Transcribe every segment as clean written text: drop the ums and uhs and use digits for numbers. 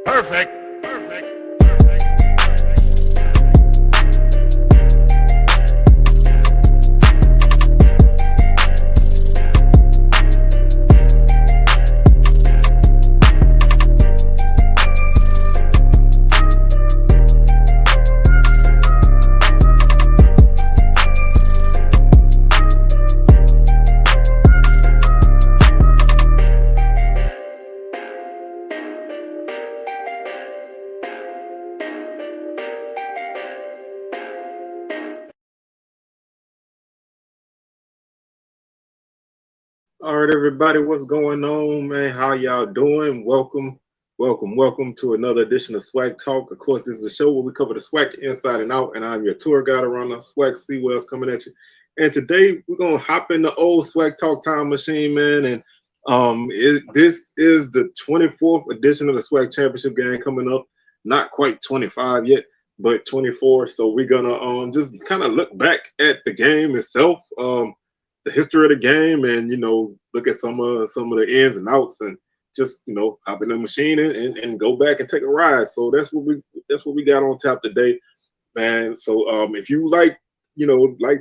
Perfect. Perfect. All right, everybody, what's going on, man? How y'all doing? Welcome to another edition of SWAC Talk. Of course, this is a show where we cover the SWAC inside and out, and I'm your tour guide around the SWAC. See what else coming at you. And today we're gonna hop in the old SWACTalk Time Machine, man. And this is the 24th edition of the SWAC Championship Game coming up. Not quite 25 yet, but 24. So we're gonna just kind of look back at the game itself. The history of the game, and look at some of the ins and outs, and just hop in the machine and go back and take a ride. So that's what we got on tap today, man. So if you like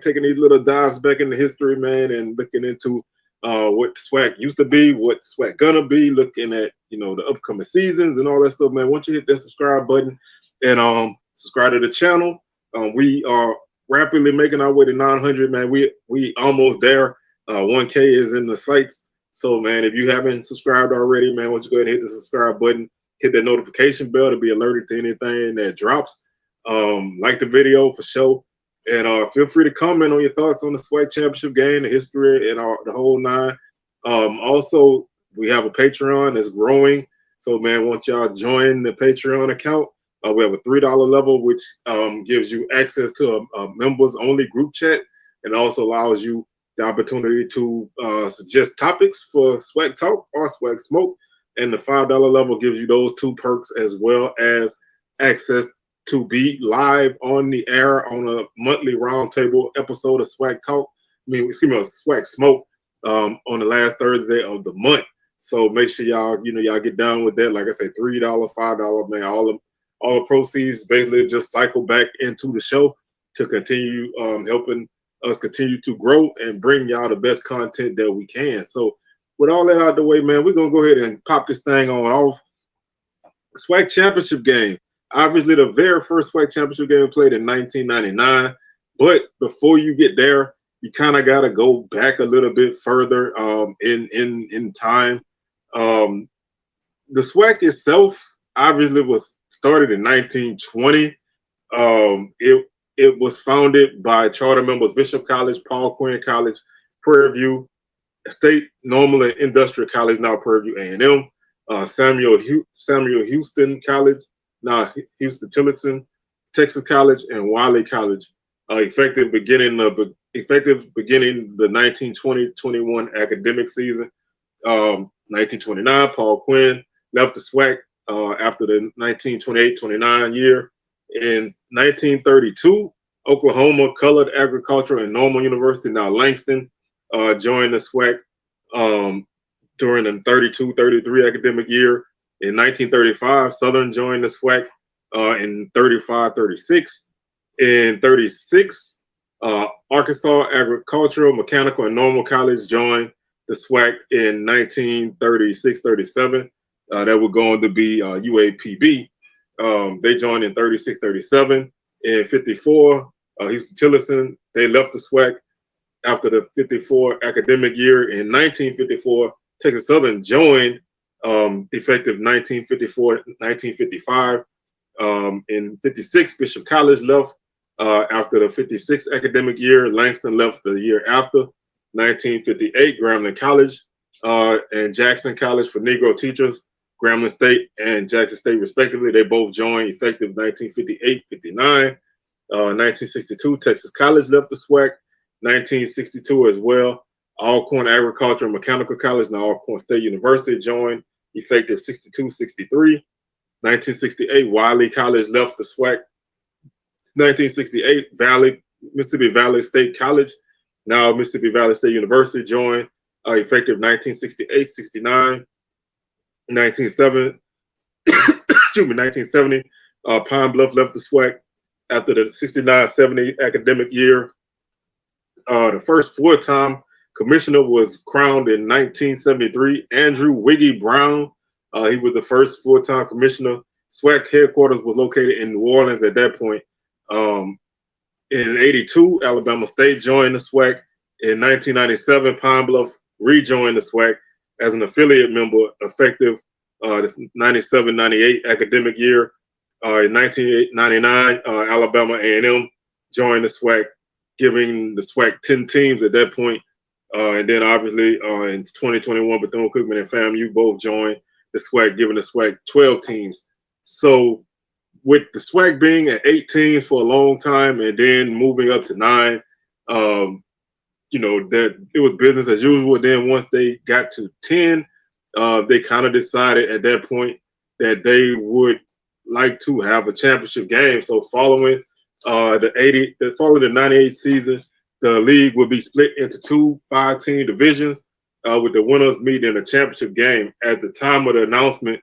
taking these little dives back into history, man, and looking into what SWAC used to be, what SWAC gonna be, looking at the upcoming seasons and all that stuff, man, once you hit that subscribe button and subscribe to the channel, we are rapidly making our way to 900, man. We almost there. 1K is in the sights. So, man, if you haven't subscribed already, man, why don't you go ahead and hit the subscribe button, hit that notification bell to be alerted to anything that drops. Like the video for sure, and feel free to comment on your thoughts on the SWAC Championship Game, the history, and the whole nine. Also, we have a Patreon that's growing. So, man, once y'all join the Patreon account, we have a $3 level, which gives you access to a members-only group chat, and also allows you the opportunity to suggest topics for SWAC Talk or SWAC Smoke. And the $5 level gives you those two perks, as well as access to be live on the air on a monthly roundtable episode of SWAC Talk. SWAC Smoke on the last Thursday of the month. So make sure y'all get down with that. Like I say, $3, $5, man, all the proceeds basically just cycle back into the show to continue helping us continue to grow and bring y'all the best content that we can. So with all that out of the way, man, we're going to go ahead and pop this thing on off. SWAC Championship Game. Obviously, the very first SWAC Championship Game played in 1999. But before you get there, you kind of got to go back a little bit further in time. The SWAC itself obviously was started in 1920. It was founded by charter members Bishop College, Paul Quinn College, Prairie View State Normal and Industrial College, now Prairie View A&M, Samuel Houston College, now Houston Tillotson, Texas College, and Wiley College. Effective beginning the 1920-21 academic season. 1929, Paul Quinn left the SWAC after the 1928-29 year. In 1932, Oklahoma Colored Agricultural and Normal University, now Langston, joined the SWAC during the 32-33 academic year. In 1935, Southern joined the SWAC in 35-36. In 36, Arkansas Agricultural, Mechanical, and Normal College joined the SWAC in 1936-37. That would go on to be UAPB. They joined in 36-37. In 54, Houston Tillotson, they left the SWAC after the 54 academic year. In 1954, Texas Southern joined, effective 1954-1955. In 56, Bishop College left after the 56 academic year. Langston left the year after. 1958, Grambling College and Jackson College for Negro teachers, Grambling State and Jackson State respectively. They both joined effective 1958-59. 1962, Texas College left the SWAC. 1962 as well, Alcorn Agricultural and Mechanical College, now Alcorn State University, joined effective 62-63. 1968, Wiley College left the SWAC. 1968, Mississippi Valley State College, now Mississippi Valley State University, joined effective 1968-69. 1970, 1970, Pine Bluff left the SWAC after the 69-70 academic year. The first full-time commissioner was crowned in 1973, Andrew Wiggy Brown. He was the first full-time commissioner. SWAC headquarters was located in New Orleans at that point. In 82, Alabama State joined the SWAC. In 1997, Pine Bluff rejoined the SWAC as an affiliate member effective the 97-98 academic year. In 1999, Alabama A&M joined the SWAC, giving the SWAC 10 teams at that point. And then obviously in 2021, Bethune-Cookman and FAMU both joined the SWAC, giving the SWAC 12 teams. So with the SWAC being at 8 teams for a long time and then moving up to 9, you know, that it was business as usual. Then once they got to 10, they kind of decided at that point that they would like to have a championship game. So following the 98 season, the league would be split into 2 5-team divisions, with the winners meeting in a championship game. At the time of the announcement,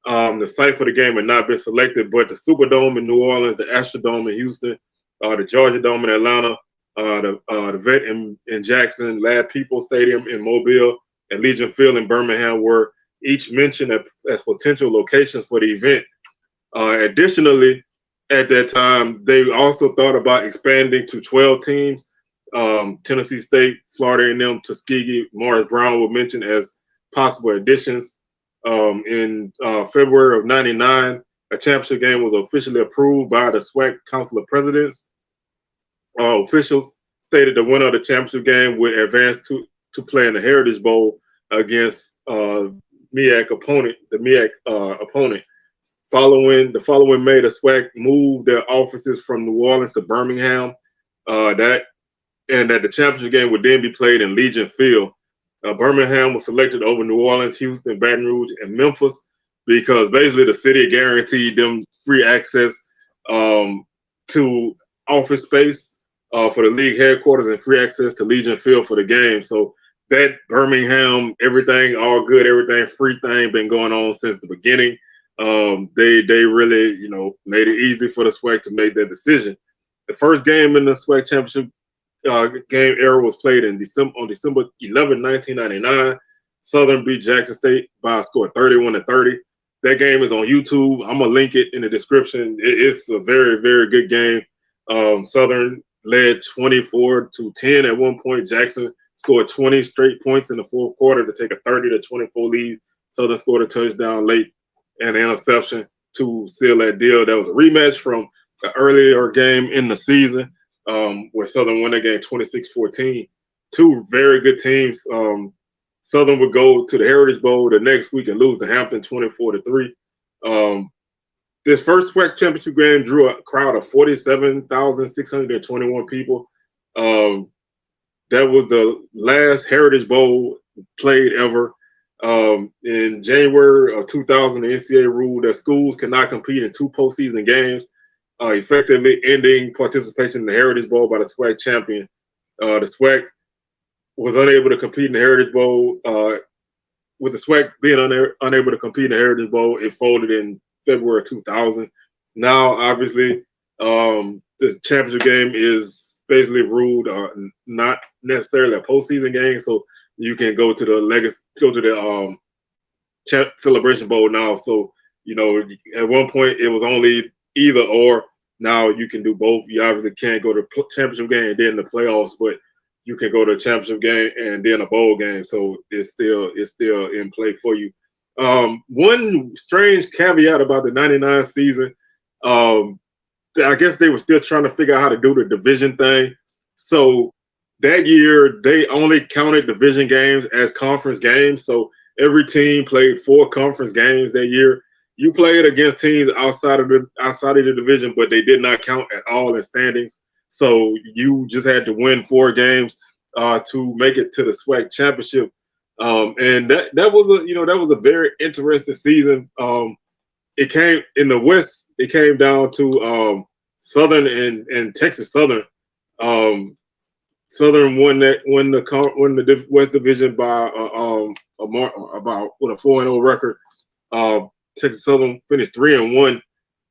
the site for the game had not been selected, but the Superdome in New Orleans, the Astrodome in Houston, the Georgia Dome in Atlanta, the Vet in Jackson, Lad People Stadium in Mobile, and Legion Field in Birmingham were each mentioned as potential locations for the event. Additionally, at that time, they also thought about expanding to 12 teams. Tennessee State, Florida A&M, Tuskegee, Morris Brown were mentioned as possible additions. In February of 99, a championship game was officially approved by the SWAC Council of Presidents. Officials stated the winner of the championship game would advance to play in the Heritage Bowl against the MEAC opponent. The following May, the SWAC moved their offices from New Orleans to Birmingham. That the championship game would then be played in Legion Field. Birmingham was selected over New Orleans, Houston, Baton Rouge, and Memphis because basically the city guaranteed them free access to office space for the league headquarters and free access to Legion Field for the game. So that Birmingham, everything all good, everything free thing been going on since the beginning. They really, you know, made it easy for the SWAC to make that decision. The first game in the SWAC championship game era was played on December 11, 1999. Southern beat Jackson State by a score of 31-30. That game is on YouTube. I'm gonna link it in the description. It's a very, very good game. Southern led 24-10 at one point. Jackson scored 20 straight points in the fourth quarter to take a 30-24 lead. Southern scored a touchdown late and an interception to seal that deal. That was a rematch from the earlier game in the season, where Southern won that game 26-14. Two very good teams. Southern would go to the Heritage Bowl the next week and lose to Hampton 24-3. This first SWAC championship game drew a crowd of 47,621 people. That was the last Heritage Bowl played ever. In January of 2000, the NCAA ruled that schools cannot compete in 2 postseason games, effectively ending participation in the Heritage Bowl by the SWAC champion. The SWAC was unable to compete in the Heritage Bowl. With the SWAC being unable to compete in the Heritage Bowl, it folded in February 2000. Now, obviously, the championship game is basically ruled not necessarily a postseason game, so you can go to the Celebration Bowl now. So, you know, at one point it was only either or. Now you can do both. You obviously can't go to championship game and then the playoffs, but you can go to a championship game and then a bowl game. So it's still in play for you. One strange caveat about the 99 season, I guess they were still trying to figure out how to do the division thing. So that year, they only counted division games as conference games. So every team played 4 conference games that year. You played against teams outside of the division, but they did not count at all in standings. So you just had to win 4 games to make it to the SWAC championship. And that was a very interesting season. It came in the West. It came down to Southern and Texas Southern. Southern won the West Division by about with a 4-0 record. Texas Southern finished 3-1.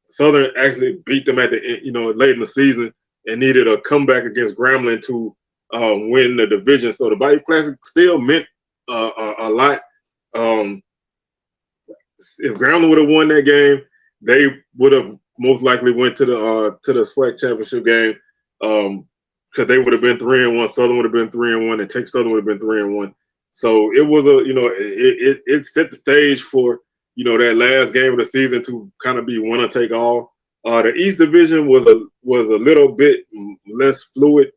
Southern actually beat them at the late in the season and needed a comeback against Grambling to win the division. So the Bayou Classic still meant a lot. If Grambling would have won that game, they would have most likely went to the SWAC Championship game because they would have been 3-1. Southern would have been 3-1, and Texas Southern would have been 3-1. So it was it set the stage for that last game of the season to kind of be winner take all. The East Division was a little bit less fluid.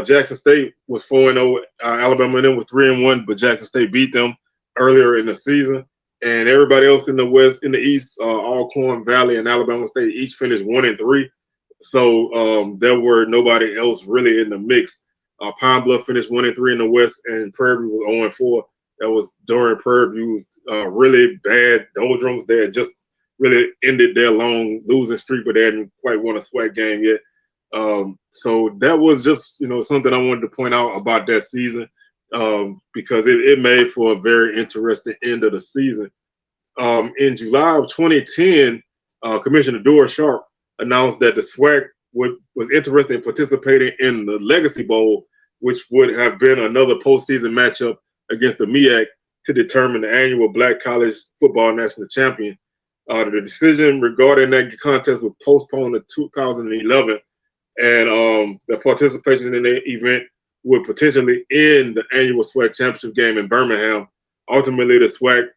Jackson State was 4-0. Alabama and them was 3-1, but Jackson State beat them earlier in the season. And everybody else in the East, Alcorn Valley and Alabama State each finished 1-3. So there were nobody else really in the mix. Pine Bluff finished 1-3 in the West, and Prairie View was 0-4. That was during Prairie View's really bad doldrums. They had just really ended their long losing streak, but they hadn't quite won a SWAC game yet. So that was just something I wanted to point out about that season because it made for a very interesting end of the season. In July of 2010, Commissioner Dora Sharp announced that the SWAC was interested in participating in the Legacy Bowl, which would have been another postseason matchup against the MEAC to determine the annual Black College Football National Champion. The decision regarding that contest was postponed to 2011, and the participation in the event would potentially end the annual SWAC Championship game in Birmingham. Ultimately, the SWAC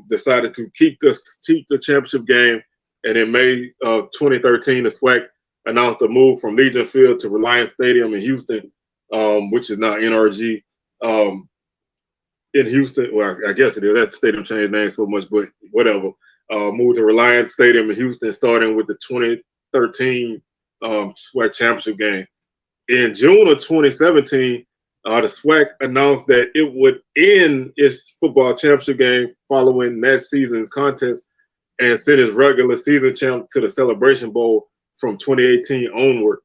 decided to keep the championship game, and in May of 2013, the SWAC announced a move from Legion Field to Reliance Stadium in Houston, which is now NRG. In Houston, well, I guess it is. That stadium changed names so much, but whatever. Moved to Reliance Stadium in Houston, starting with the 2013 SWAC Championship game. In June of 2017, the SWAC announced that it would end its football championship game following that season's contest and send its regular season champ to the Celebration Bowl from 2018 onward.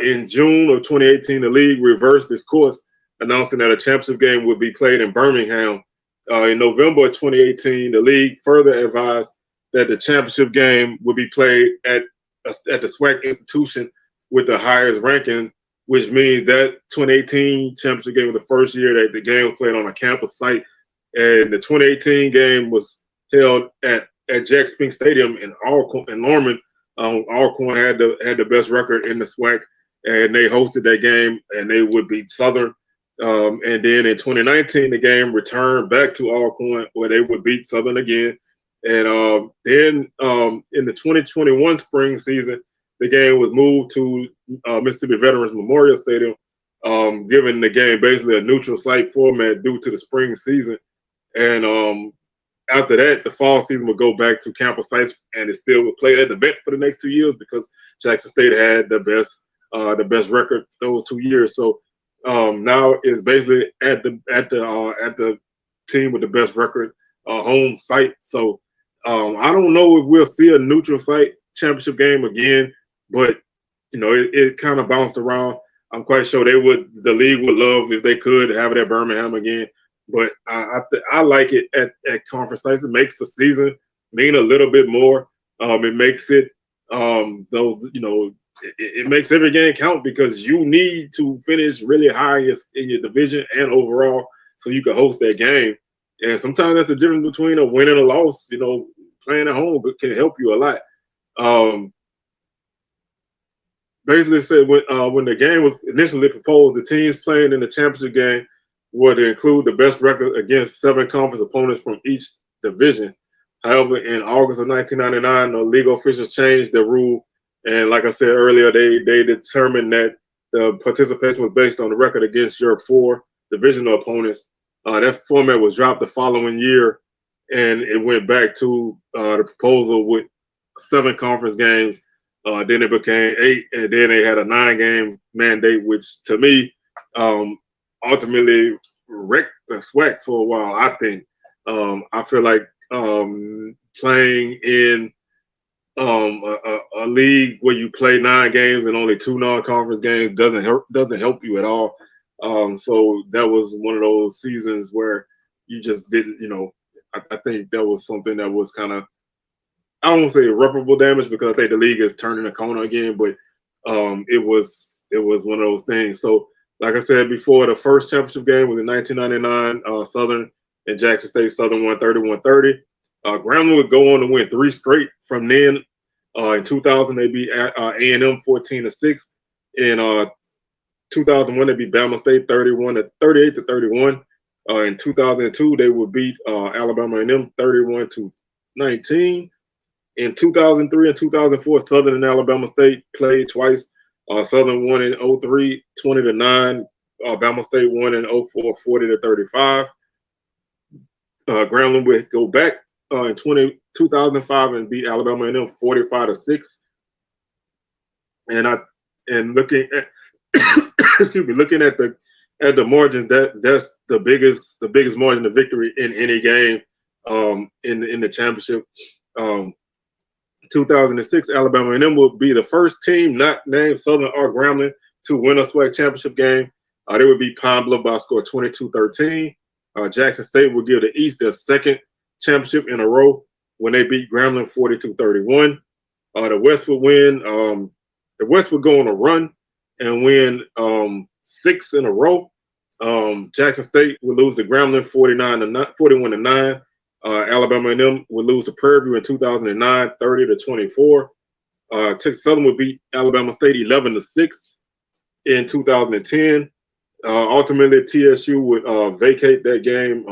In June of 2018, the league reversed its course, announcing that a championship game would be played in Birmingham. In November of 2018, the league further advised that the championship game would be played at the SWAC institution with the highest ranking, which means that 2018 championship game was the first year that the game was played on a campus site. And the 2018 game was held at Jack Spink Stadium in Norman. Alcorn had the best record in the SWAC, and they hosted that game, and they would beat Southern. And then in 2019, the game returned back to Alcorn, where they would beat Southern again. And then in the 2021 spring season, the game was moved to Mississippi Veterans Memorial Stadium, giving the game basically a neutral site format due to the spring season. And after that, the fall season would go back to campus sites, and it still would play at the vet for the next 2 years because Jackson State had the best record those 2 years. So now it's basically at the team with the best record home site. So I don't know if we'll see a neutral site championship game again, but it kind of bounced around. I'm quite sure the league would love if they could have it at Birmingham again. But I like it at conference sites. It makes the season mean a little bit more. It makes it it makes every game count because you need to finish really high in your division and overall so you can host that game. And sometimes that's the difference between a win and a loss. Playing at home can help you a lot. Basically said when the game was initially proposed, the teams playing in the championship game were to include the best record against 7 conference opponents from each division. However, in August of 1999, the legal officials changed the rule. And like I said earlier, they determined that the participation was based on the record against your 4 divisional opponents. That format was dropped the following year, and it went back to the proposal with 7 conference games. Then it became 8, and then they had a 9-game mandate, which to me ultimately wrecked the SWAC for a while. I think I feel like playing in a league where you play 9 games and only 2 non-conference games doesn't help you at all. So that was one of those seasons where you just didn't, I think that was something that was kind of I don't want to say irreparable damage because I think the league is turning the corner again, but it was one of those things. So, like I said before, the first championship game was in 1999. Southern and Jackson State. Southern won 31-30. Grambling would go on to win 3 straight from then. In 2000, they beat A&M 14-6. In 2001, they beat Bama State 38-31. In 2002, they would beat Alabama A&M 31-19. In 2003 and 2004, Southern and Alabama State played twice. Southern won in 03, 20-9. Alabama State won in 04, 40-35. Grambling would go back in 2005 and beat Alabama A&M 45-6. And looking at excuse me, looking at the margins, that's the biggest margin of victory in any game in the championship. 2006, Alabama A&M will be the first team not named Southern or Grambling to win a SWAC championship game. They would beat Pine Bluff by a score 22-13. Jackson State will give the East their second championship in a row when they beat Grambling 42-31. The West would win. The West would go on a run and win 6 in a row. Jackson State would lose to Grambling 41-9. Alabama A&M would lose to Prairie View in 2009, 30-24. Texas Southern would beat Alabama State 11-6 in 2010. Ultimately, TSU would vacate that game.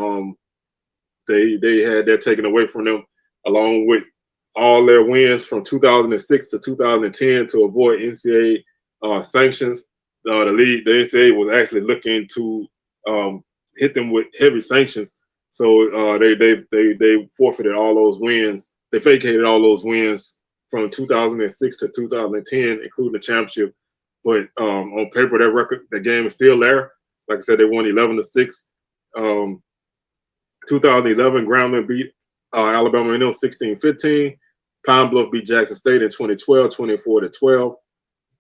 They had that taken away from them, along with all their wins from 2006 to 2010 to avoid NCAA sanctions. The NCAA was actually looking to hit them with heavy sanctions. So they forfeited all those wins. They vacated all those wins from 2006 to 2010, including the championship. But on paper, that record, the game is still there. Like I said, they won 11-6. 2011, Grambling beat Alabama A&M 16-15. Pine Bluff beat Jackson State in 2012, 24-12.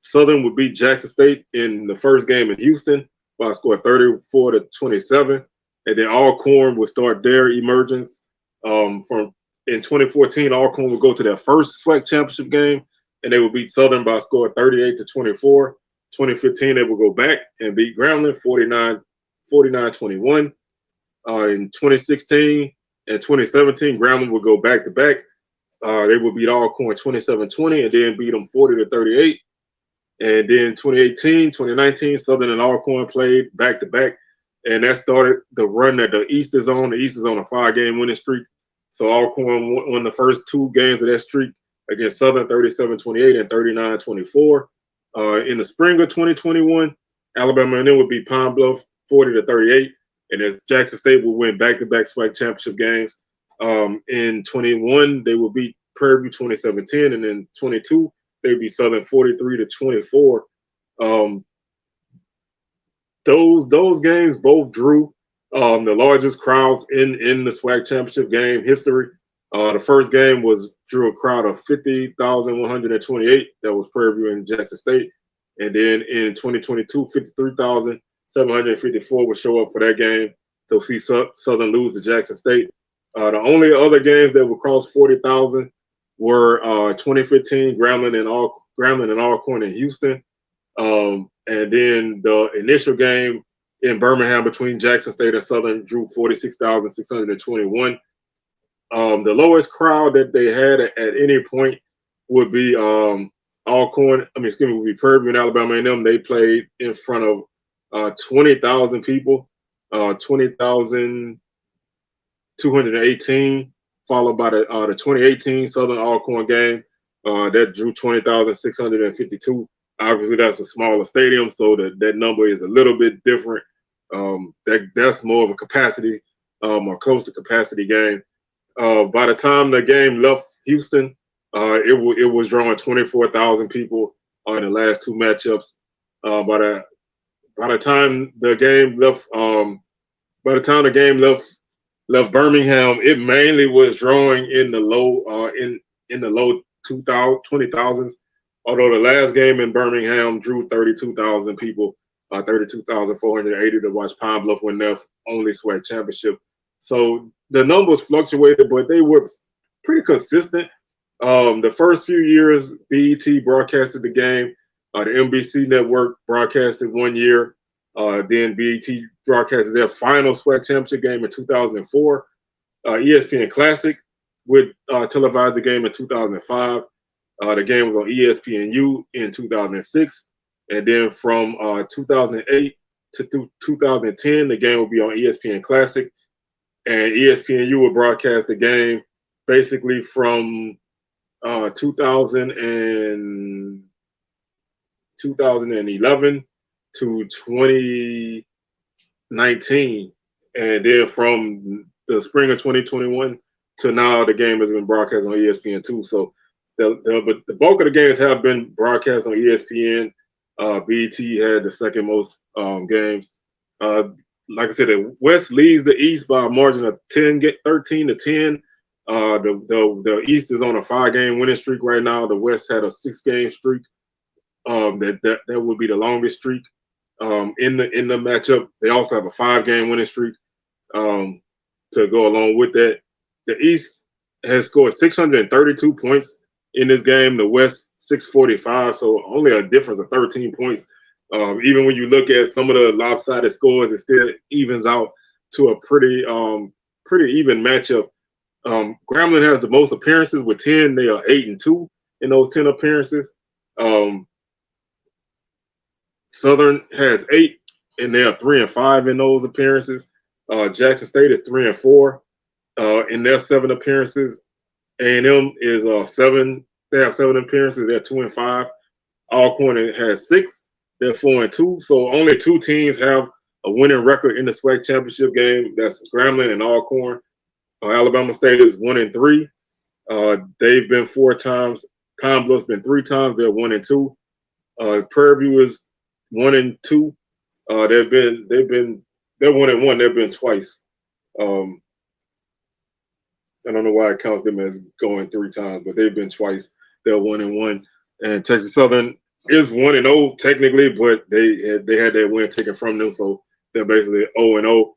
Southern would beat Jackson State in the first game in Houston by a score 34-27. And then Alcorn would start their emergence. In 2014, Alcorn would go to their first SWAC championship game, and they would beat Southern by a score 38-24. 2015, they would go back and beat Grambling 49-21. In 2016 and 2017, Grambling would go back-to-back. They would beat Alcorn 27-20 and then beat them 40-38. And then 2018, 2019, Southern and Alcorn played back-to-back. And that started the run that the East is on. The East is on a 5-game winning streak. So Alcorn won the first 2 games of that streak against Southern 37-28 and 39-24. In the spring of 2021, Alabama A&M would beat Pine Bluff 40-38. And as Jackson State would win back-to-back SWAC championship games. In 21, they would beat Prairie View 27-10. And in 22, they would beat Southern 43-24. Those games both drew the largest crowds in the SWAC championship game history. The first game drew a crowd of 50,128. That was Prairie View and Jackson State. And then in 2022, 53,754 would show up for that game to see Southern lose to Jackson State. The only other games that would cross 40,000 were 2015 Grambling and Alcorn in Houston. And then the initial game in Birmingham between Jackson State and Southern drew 46,621. The lowest crowd that they had at any point would be would be Prairie View and Alabama A&M. They played in front of 20,000 people, 20,218, followed by the 2018 Southern Alcorn game that drew 20,652. Obviously, that's a smaller stadium, so that number is a little bit different. That's more of a capacity or close to capacity game. By the time the game left Houston, it was drawing 24,000 people in the last 2 matchups. By the time the game left Birmingham, it mainly was drawing in the low 20,000s. Although the last game in Birmingham drew 32,000 people, 32,480 to watch Pine Bluff win their only SWAC championship. So the numbers fluctuated, but they were pretty consistent The first few years, BET broadcasted the game. The NBC network broadcasted 1 year. Then BET broadcasted their final SWAC championship game in 2004. ESPN Classic would televise the game in 2005. The game was on ESPNU in 2006. And then from 2008 to 2010, the game will be on ESPN Classic. And ESPNU will broadcast the game basically from 2011 to 2019. And then from the spring of 2021 to now, the game has been broadcast on ESPN2. So the bulk of the games have been broadcast on ESPN. BET had the second most games. Like I said, the West leads the East by a margin of 13 to 10. The East is on a 5-game winning streak right now. The West had a 6-game streak. That would be the longest streak in the matchup. They also have a 5-game winning streak to go along with that. The East has scored 632 points in this game. The West 645, so only a difference of 13 points. Even when you look at some of the lopsided scores, it still evens out to a pretty even matchup. Grambling has the most appearances with 10. They are 8-2 in those 10 appearances. Southern has 8, and they are 3-5 in those appearances. Jackson State is 3-4 in their 7 appearances. A&M is 7. They have 7 appearances. They're 2-5. Alcorn has 6. They're 4-2. So only 2 teams have a winning record in the SWAC championship game. That's Grambling and Alcorn. Alabama State is 1-3. They've been 4 times. Pine Bluff's been 3 times. They're 1-2. Prairie View is 1-2. They're 1-1. They've been twice. I don't know why it counts them as going 3 times, but they've been twice. They're 1-1. And Texas Southern is 1-0 technically, but they had that win taken from them, so they're basically 0-0.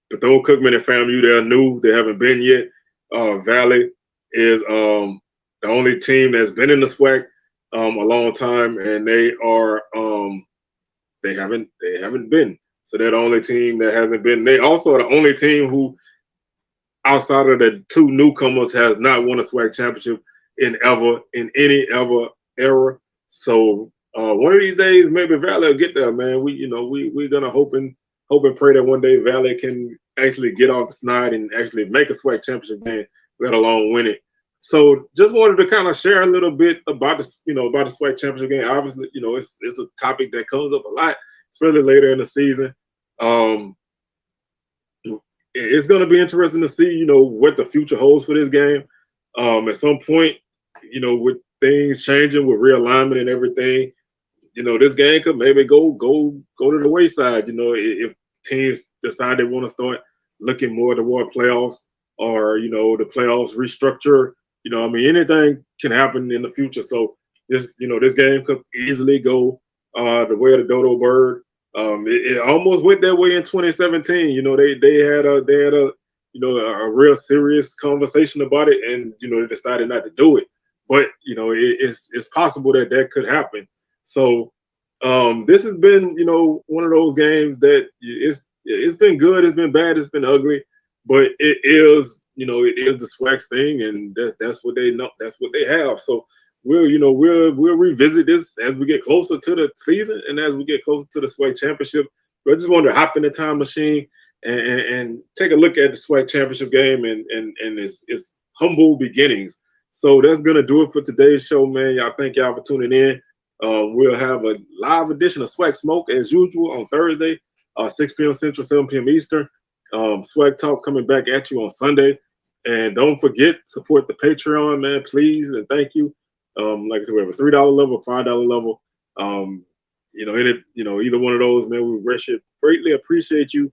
Bethune-Cookman and FAMU, they're new. They haven't been yet. Valley is the only team that's been in the SWAC a long time, and they haven't been. So they're the only team that hasn't been. They also are the only team who, outside of the 2 newcomers, has not won a SWAC championship in any era. So one of these days, maybe Valley will get there, man. We're gonna hope and pray that one day Valley can actually get off the snide and actually make a SWAC championship game, let alone win it. So just wanted to kind of share a little bit about the SWAC championship game. Obviously, it's a topic that comes up a lot, especially later in the season. It's going to be interesting to see, what the future holds for this game. At some point, with things changing, with realignment and everything, this game could maybe go to the wayside. If teams decide they want to start looking more toward playoffs, or the playoffs restructure. Anything can happen in the future. So this game could easily go the way of the dodo bird. It almost went that way in 2017. They had a real serious conversation about it, and they decided not to do it. But it's possible that could happen. So this has been one of those games that it's been good, it's been bad, it's been ugly, but it is the SWAC's thing, and that's what they know, that's what they have. So we'll revisit this as we get closer to the season and as we get closer to the SWAC championship. But I just wanted to hop in the time machine and take a look at the SWAC championship game and its humble beginnings. So that's gonna do it for today's show, man. Y'all, thank y'all for tuning in. We'll have a live edition of SWAC Smoke as usual on Thursday, 6 p.m. Central, 7 p.m. Eastern. SWAC Talk coming back at you on Sunday. And don't forget, support the Patreon, man, please, and thank you. Like I said, we have a $3 level, $5 level. Either one of those, man, we greatly appreciate you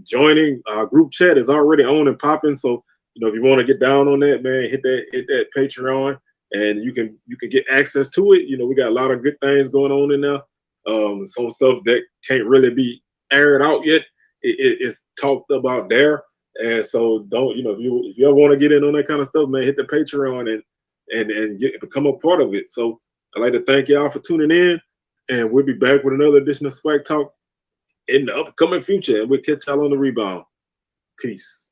joining. Our group chat is already on and popping. So, if you want to get down on that, man, hit that Patreon, and you can get access to it. We got a lot of good things going on in there. Some stuff that can't really be aired out yet. It's talked about there. And so don't, if you ever want to get in on that kind of stuff, man, hit the Patreon, and and become a part of it. So I'd like to thank y'all for tuning in, and we'll be back with another edition of SWAC Talk in the upcoming future, and we'll catch y'all on the rebound. Peace.